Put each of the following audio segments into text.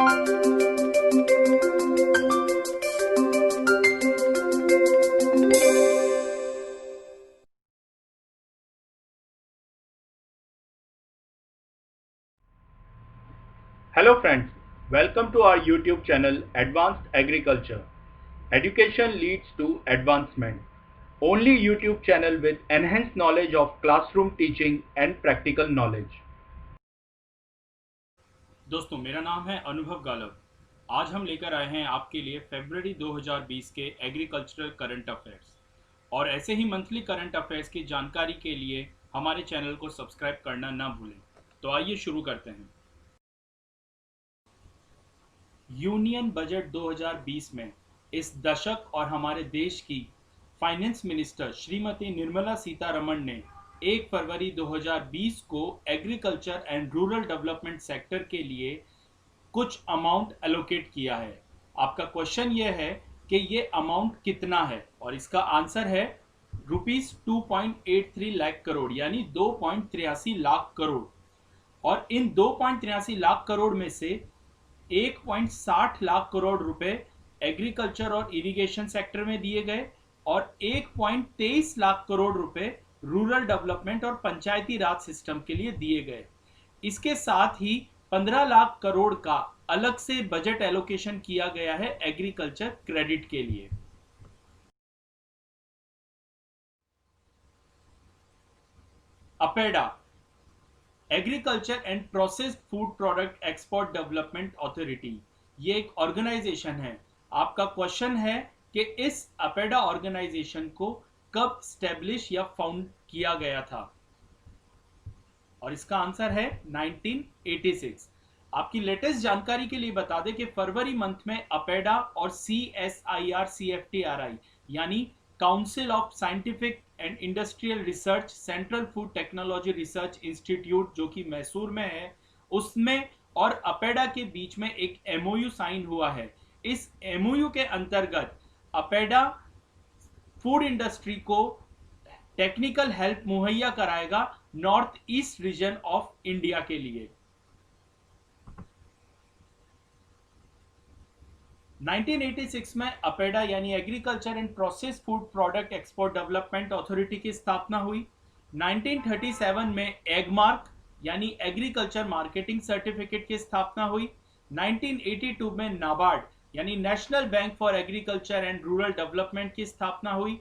Hello friends, welcome to our YouTube channel Advanced Agriculture. Education leads to advancement. Only YouTube channel with enhanced knowledge of classroom teaching and practical knowledge. दोस्तों, मेरा नाम है अनुभव गालव। आज हम लेकर आए हैं आपके लिए फरवरी 2020 के एग्रीकल्चरल करंट अफेयर्स। और ऐसे ही मंथली करंट अफेयर्स की जानकारी के लिए हमारे चैनल को सब्सक्राइब करना ना भूलें। तो आइए शुरू करते हैं। यूनियन बजट 2020 में इस दशक और हमारे देश की फाइनेंस मिनिस्टर श्रीमती निर्मला सीतारमण ने 1 फरवरी 2020 को agriculture and rural development sector के लिए कुछ अमाउंट एलोकेट किया है। आपका क्वेश्चन ये है कि ये अमाउंट कितना है, और इसका आंसर है ₹2.83 लाख करोड़, यानी 2.83 लाख करोड़। और इन 2.83 लाख करोड़ में से 1.60 लाख करोड़ रुपए एग्रीकल्चर और इरिगेशन सेक्टर में दिए गए और 1.23 लाख करोड़ रुपए रूरल डेवलपमेंट और पंचायती राज सिस्टम के लिए दिए गए। इसके साथ ही 15 लाख करोड़ का अलग से बजट एलोकेशन किया गया है एग्रीकल्चर क्रेडिट के लिए। APEDA, agriculture and processed food product export development authority, ये एक ऑर्गेनाइजेशन है। आपका क्वेश्चन है कि इस अपेडा ऑर्गेनाइजेशन को कब स्टैब्लिश या फाउंड किया गया था, और इसका आंसर है 1986। आपकी लेटेस्ट जानकारी के लिए बता दें कि फरवरी मंथ में अपेडा और CSIR-CFTRI यानी council of scientific and industrial research central food technology research institute, जो कि मैसूर में है, उसमें और अपेडा के बीच में एक MOU साइन हुआ है। इस MOU के अंतर्गत अपेडा फूड इंडस्ट्री को टेक्निकल हेल्प मुहैया कराएगा north east region of India के लिए। 1986 में अपेडा यानी agriculture and process food product export development authority की स्थापना हुई। 1937 में एगमार्क यानी एग्रीकल्चर मार्केटिंग सर्टिफिकेट की स्थापना हुई। 1982 में नाबार्ड यानी national bank for agriculture and rural development की स्थापना हुई।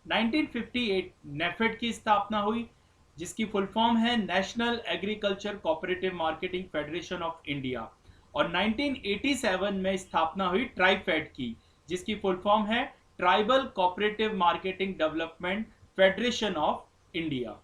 1958 नेफेड की स्थापना हुई, जिसकी फुल फॉर्म है national agriculture cooperative marketing federation of India. और 1987 में स्थापना हुई ट्राइफेड की, जिसकी फुल फॉर्म है tribal cooperative marketing development federation of India.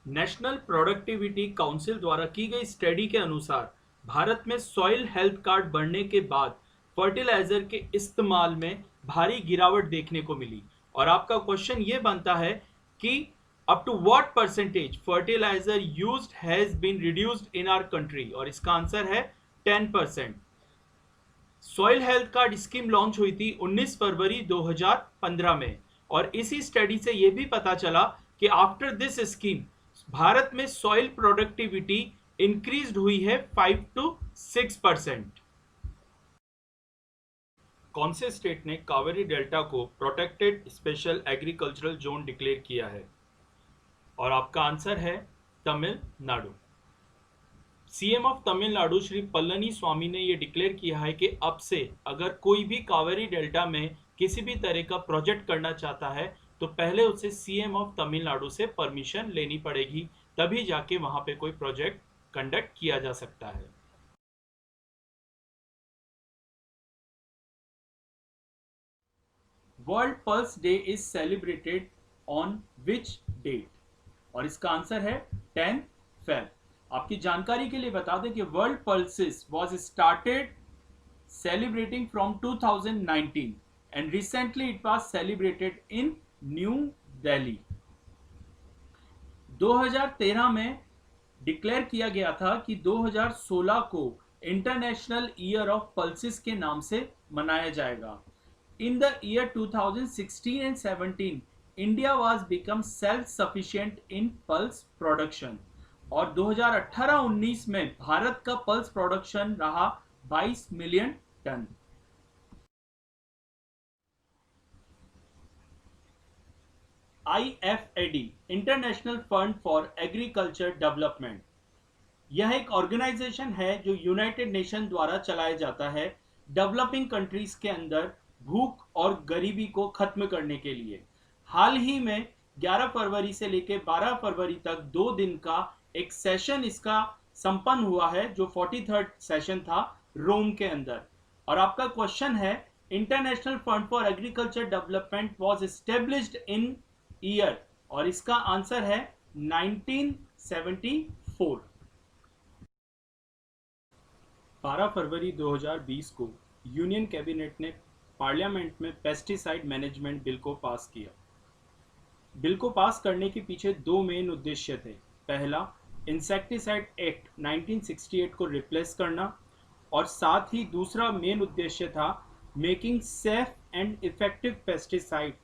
National productivity council द्वारा की गई स्टडी के अनुसार भारत में सॉइल हेल्थ कार्ड बढ़ने के बाद फर्टिलाइजर के इस्तेमाल में भारी गिरावट देखने को मिली। और आपका क्वेश्चन ये बनता है कि up to what percentage fertilizer used has been reduced in our country, और इसका आंसर है 10%। Soil health card scheme launch हुई थी 19 फरवरी 2015 में, और इसी स्टडी से यह भी पता चला कि आफ्टर दिस स्कीम भारत में सॉइल प्रोडक्टिविटी इंक्रीज हुई है 5 to 6%। कौन से स्टेट ने कावेरी डेल्टा को protected special agricultural zone declare किया है, और आपका आंसर है तमिलनाडु। सीएम ऑफ तमिलनाडु श्री पल्लनी स्वामी ने यह डिक्लेयर किया है कि अब से अगर कोई भी कावेरी डेल्टा में किसी भी तरह का प्रोजेक्ट करना चाहता है तो पहले उसे सीएम ऑफ तमिलनाडु से परमिशन लेनी पड़ेगी, तभी जाके वहां पे कोई प्रोजेक्ट कंडक्ट किया जा सकता है। World pulse day is celebrated on which date, और इसका आंसर है 10 फेब। आपकी जानकारी के लिए बता दें कि world pulses was started celebrating from 2019 and recently it was celebrated in new Delhi. 2013 में डिक्लेयर किया गया था कि 2016 को इंटरनेशनल ईयर ऑफ पल्सेस के नाम से मनाया जाएगा। In the year 2016 and 17, India was become self-sufficient in pulse production, और 2018-19 में भारत का पल्स प्रोडक्शन रहा 22 मिलियन टन। IFAD international fund for agriculture development, यह एक ऑर्गेनाइजेशन है जो यूनाइटेड नेशन द्वारा चलाया जाता है डेवलपिंग कंट्रीज के अंदर भूख और गरीबी को खत्म करने के लिए। हाल ही में 11 फरवरी से लेकर 12 फरवरी तक 2 दिन का एक सेशन इसका संपन्न हुआ है, जो 43rd सेशन था रोम के अंदर। और आपका क्वेश्चन है, international fund for agriculture development was established in year, और इसका आंसर है 1974। 12 फरवरी 2020 को यूनियन कैबिनेट ने पार्लियामेंट में पेस्टिसाइड मैनेजमेंट बिल को पास किया। बिल को पास करने के पीछे दो मेन उद्देश्य थे। पहला, इंसेक्टिसाइड एक्ट 1968 को रिप्लेस करना, और साथ ही दूसरा मेन उद्देश्य था making safe and effective pesticide.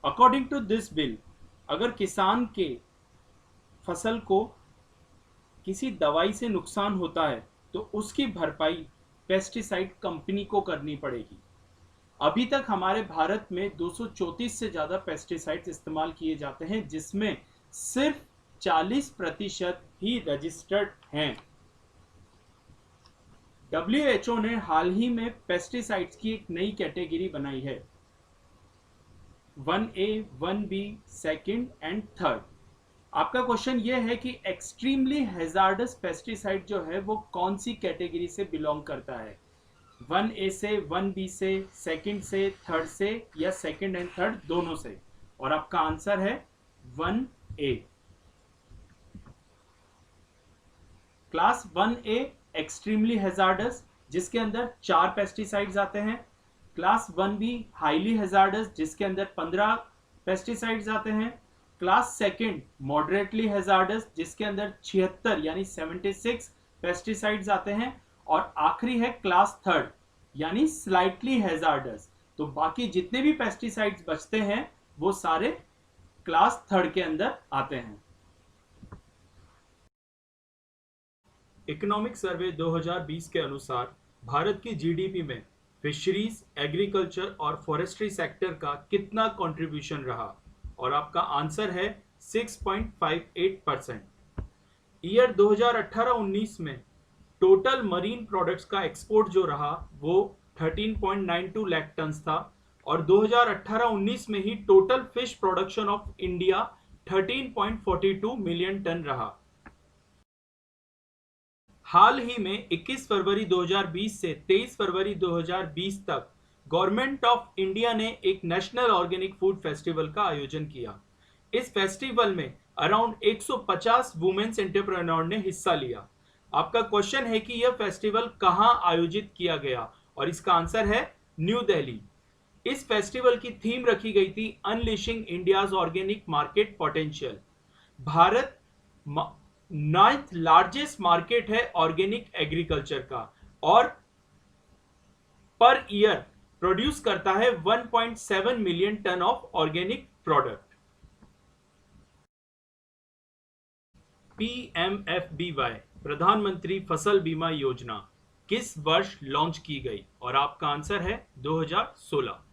According to this bill, अगर किसान के फसल को किसी दवाई से नुकसान होता है तो उसकी भरपाई पेस्टिसाइड कंपनी को करनी पड़ेगी। अभी तक हमारे भारत में 234 से ज्यादा पेस्टिसाइड्स इस्तेमाल किए जाते हैं, जिसमें सिर्फ 40% ही रजिस्टर्ड हैं। WHO ने हाल ही में पेस्टिसाइड्स की एक नई कैटेगरी बनाई है, 1A, 1B, second and third. आपका क्वेश्चन ये है कि एक्सट्रीमली हैजार्डस पेस्टिसाइड जो है वो कौन सी कैटेगरी से बिलोंग करता है, 1A से, 1B से, सेकंड से, थर्ड से, या सेकंड एंड थर्ड दोनों से? और आपका आंसर है 1A। Class 1A extremely hazards, जिसके अंदर 4 पेस्टिसाइड्स आते हैं। क्लास 1B हाईली हैजार्डस, जिसके अंदर 15 पेस्टिसाइड्स आते हैं। क्लास सेकंड मॉडरेटली हैजार्डस, जिसके अंदर 76 यानी 76 पेस्टिसाइड्स आते हैं। और आखिरी है क्लास थर्ड यानी स्लाइटली हैजार्डस। तो बाकी जितने भी पेस्टिसाइड्स बचते हैं वो सारे क्लास थर्ड के अंदर आते हैं। इकोनॉमिक सर्वे 2020 के अनुसार भारत की जीडीपी में फिशरीज, एग्रीकल्चर और फॉरेस्ट्री सेक्टर का कितना कंट्रीब्यूशन रहा? और आपका आंसर है 6.58%। ईयर 2018-19 में टोटल मरीन प्रोडक्ट्स का एक्सपोर्ट जो रहा वो 13.92 लाख टन था, और 2018-19 में ही total fish production of India 13.42 million ton रहा। हाल ही में 21 फरवरी 2020 से 23 फरवरी 2020 तक गवर्नमेंट ऑफ इंडिया ने एक नेशनल ऑर्गेनिक फूड फेस्टिवल का आयोजन किया। इस फेस्टिवल में अराउंड 150 वुमेन्स एंटरप्रेन्योर ने हिस्सा लिया। आपका क्वेश्चन है कि यह फेस्टिवल कहां आयोजित किया गया, और इसका आंसर है न्यू दिल्ली। इस फेस्टिवल की थीम रखी गई थी unleashing India's organic market potential. Bharat 9th largest market है ऑर्गेनिक एग्रीकल्चर का, और पर ईयर प्रोड्यूस करता है 1.7 मिलियन टन of organic product. PMFBY Pradhan Mantri फसल बीमा योजना किस वर्ष लॉन्च की गई? और आपका आंसर है 2016।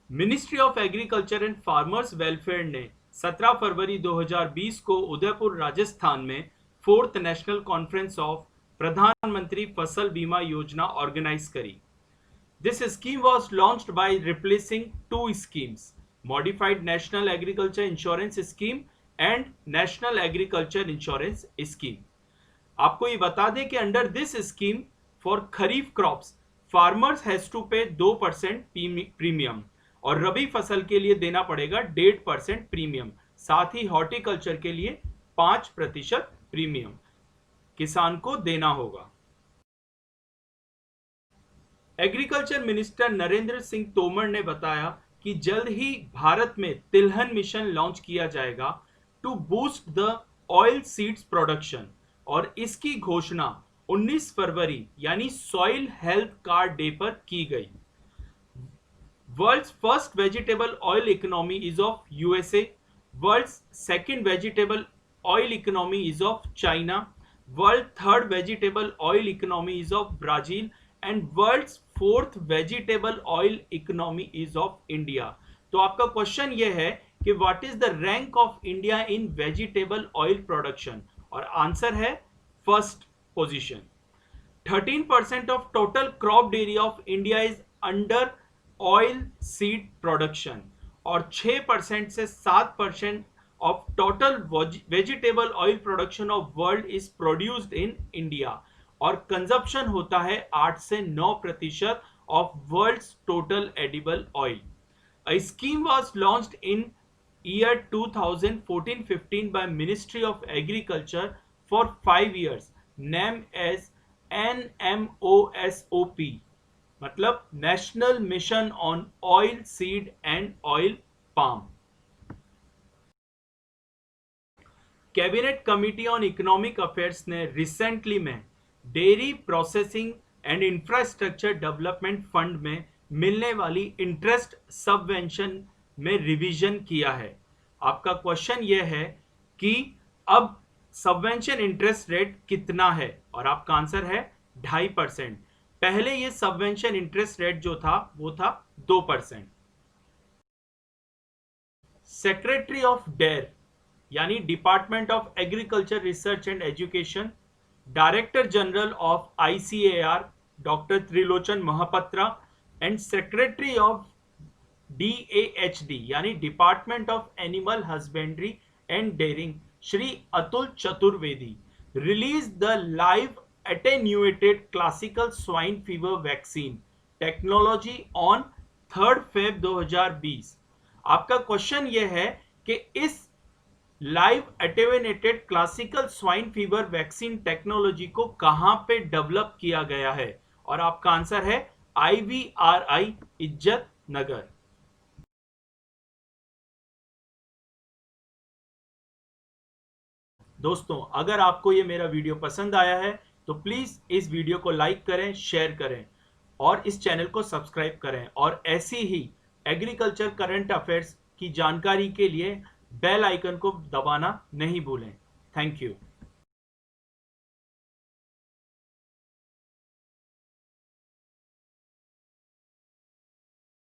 Ministry of agriculture and farmers welfare ने 17 फरवरी 2020 को उदयपुर राजस्थान में 4th नेशनल कॉन्फ्रेंस ऑफ प्रधानमंत्री फसल बीमा योजना ऑर्गेनाइज करी। This scheme was launched by replacing 2 schemes, modified national agriculture insurance scheme and national agriculture insurance scheme. आपको ये बता दें कि under this scheme for kharif crops farmers has to pay 2% premium, और रबी फसल के लिए देना पड़ेगा 1.5% प्रीमियम। साथ ही हॉर्टिकल्चर के लिए 5% प्रीमियम किसान को देना होगा। एग्रीकल्चर मिनिस्टर नरेंद्र सिंह तोमर ने बताया कि जल्द ही भारत में तिलहन मिशन लॉन्च किया जाएगा to boost the oil seeds production, और इसकी घोषणा 19 फरवरी यानी सॉइल हेल्थ कार्ड डे पर की गई। World's first vegetable oil economy is of USA, world's second vegetable oil economy is of China, world third vegetable oil economy is of Brazil, and world's fourth vegetable oil economy is of India. तो आपका question ये है कि what is the rank of India in vegetable oil production, और answer है first position. 13% of total crop area of India is under oil seed production, और 6% से 7% of total vegetable oil production of world is produced in India, और consumption होता है 8 से 9% of world's total edible oil. A scheme was launched in year 2014-15 by Ministry of Agriculture for 5 years, named as NMOSOP, मतलब national mission on oil seed and oil palm. Cabinet committee on economic affairs ने recently में dairy processing and infrastructure development fund में मिलने वाली interest subvention में revision किया है. आपका क्वेश्चन यह है कि अब सबवेंशन इंटरेस्ट रेट कितना है, और आपका आंसर है 2.5%. पहले ये सबवेंशन इंटरेस्ट रेट जो था वो था 2%. सेक्रेटरी ऑफ डेयर यानी department of agriculture research and education, director general of ICAR doctor Trilochan Mahapatra, and secretary of DAHD यानी department of animal husbandry and dairying Shri Atul Chaturvedi released the live attenuated classical swine fever vaccine technology on 3rd Feb 2020. आपका question यह है कि इस live attenuated classical swine fever vaccine technology को कहां पे develop किया गया है, और आपका आंसर है IVRI इज्जत नगर. दोस्तों, अगर आपको ये मेरा वीडियो पसंद आया है तो प्लीज इस वीडियो को लाइक करें, शेयर करें और इस चैनल को सब्सक्राइब करें, और ऐसी ही एग्रीकल्चर करंट अफेयर्स की जानकारी के लिए बेल आइकन को दबाना नहीं भूलें. Thank you.